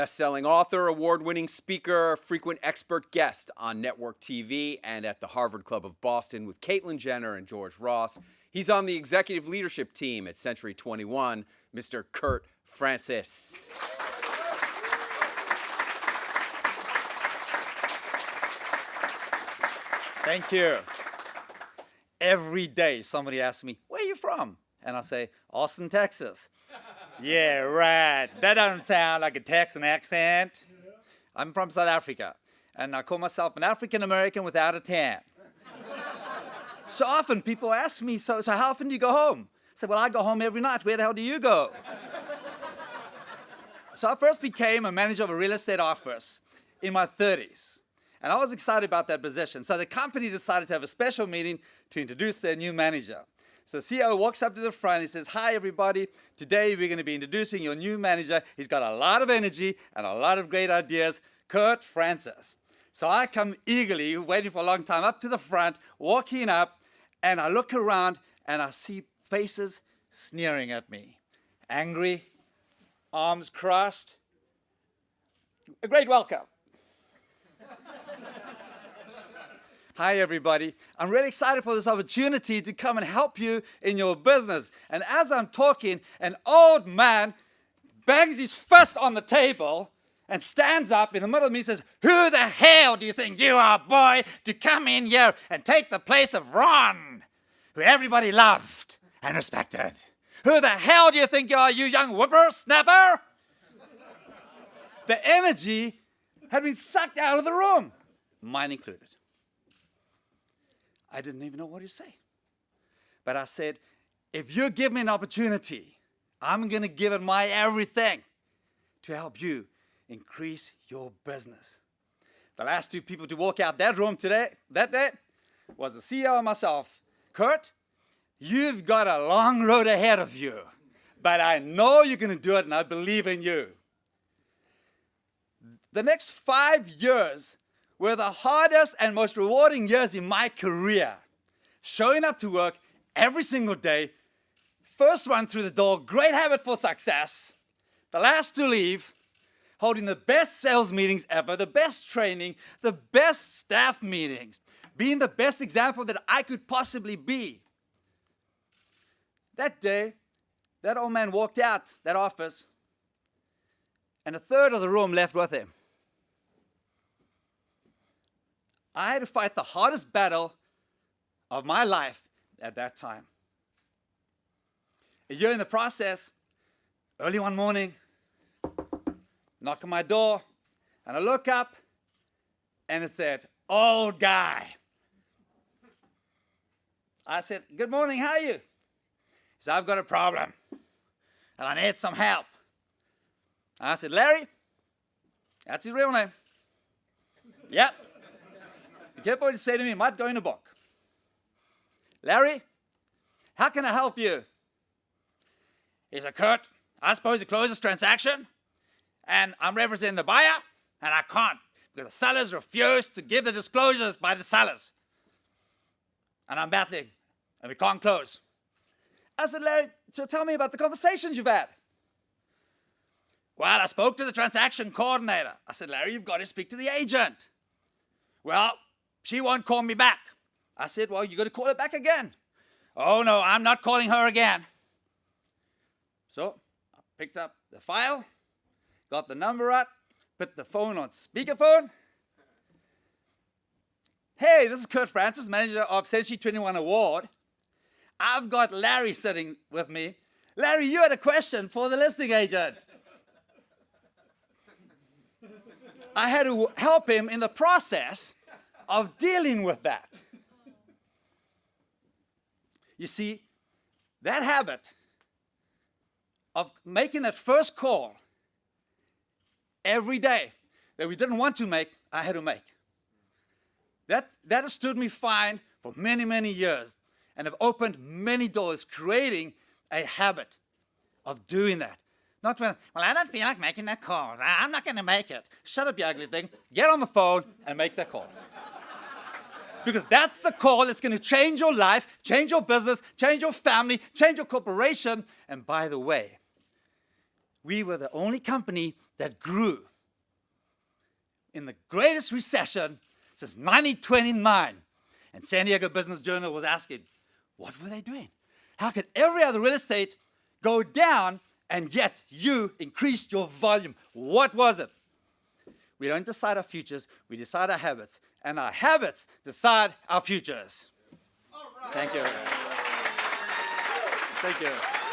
best-selling author, award-winning speaker, frequent expert guest on network TV and at the Harvard Club of Boston with Caitlyn Jenner and George Ross. He's on the executive leadership team at Century 21, Mr. Curt Francis. Thank you. Every day somebody asks me, where are you from? And I say, Austin, Texas. Yeah, right. That doesn't sound like a Texan accent. I'm from South Africa, and I call myself an African American without a tan. So often people ask me, so how often do you go home? I say, well, I go home every night. Where the hell do you go? So I first became a manager of a real estate office in my 30s. And I was excited about that position. So the company decided to have a special meeting to introduce their new manager. So the CEO walks up to the front. He says, hi, everybody. Today, we're going to be introducing your new manager. He's got a lot of energy and a lot of great ideas, Curt Francis. So I come eagerly, waiting for a long time, up to the front, walking up, and I look around, and I see faces sneering at me. Angry, arms crossed. A great welcome. Hi, everybody. I'm really excited for this opportunity to come and help you in your business. And as I'm talking, an old man bangs his fist on the table and stands up in the middle of me and says, who the hell do you think you are, boy, to come in here and take the place of Ron, who everybody loved and respected? Who the hell do you think you are, you young whippersnapper? The energy had been sucked out of the room, mine included. I didn't even know what to say. But I said, if you give me an opportunity, I'm going to give it my everything to help you increase your business. The last two people to walk out that room that day, was the CEO and myself. Curt, you've got a long road ahead of you, but I know you're going to do it, and I believe in you. The next 5 years were the hardest and most rewarding years in my career. Showing up to work every single day, first run through the door, great habit for success, the last to leave, holding the best sales meetings ever, the best training, the best staff meetings, being the best example that I could possibly be. That day, that old man walked out that office, and a third of the room left with him. I had to fight the hardest battle of my life at that time. A year in the process, early one morning, knock on my door, and I look up, and it said, old guy. I said, good morning, how are you? He said, I've got a problem, and I need some help. I said, Larry, that's his real name. Yep. Be careful what you say to me, it might go in a book. Larry, how can I help you? He said, Curt, I suppose you close this transaction, and I'm representing the buyer, and I can't, because the sellers refuse to give the disclosures by the sellers. And I'm battling, and we can't close. I said, Larry, so tell me about the conversations you've had. Well, I spoke to the transaction coordinator. I said, Larry, you've got to speak to the agent. Well, she won't call me back. I said, well, you got to call her back again. Oh, no, I'm not calling her again. So I picked up the file, got the number out, put the phone on speakerphone. Hey, this is Curt Francis, manager of Century 21 Award. I've got Larry sitting with me. Larry, you had a question for the listing agent. I had to help him in the process of dealing with that. You see, that habit of making that first call every day that we didn't want to make, I had to make. That has stood me fine for many, many years and have opened many doors, creating a habit of doing that. Not when, well, I don't feel like making that call. I'm not going to make it. Shut up, you ugly thing. Get on the phone and make that call. Because that's the call that's going to change your life, change your business, change your family, change your corporation. And by the way, we were the only company that grew in the greatest recession since 1929. And San Diego Business Journal was asking, what were they doing? How could every other real estate go down and yet you increased your volume? What was it? We don't decide our futures, we decide our habits. And our habits decide our futures. All right. Thank you. Thank you.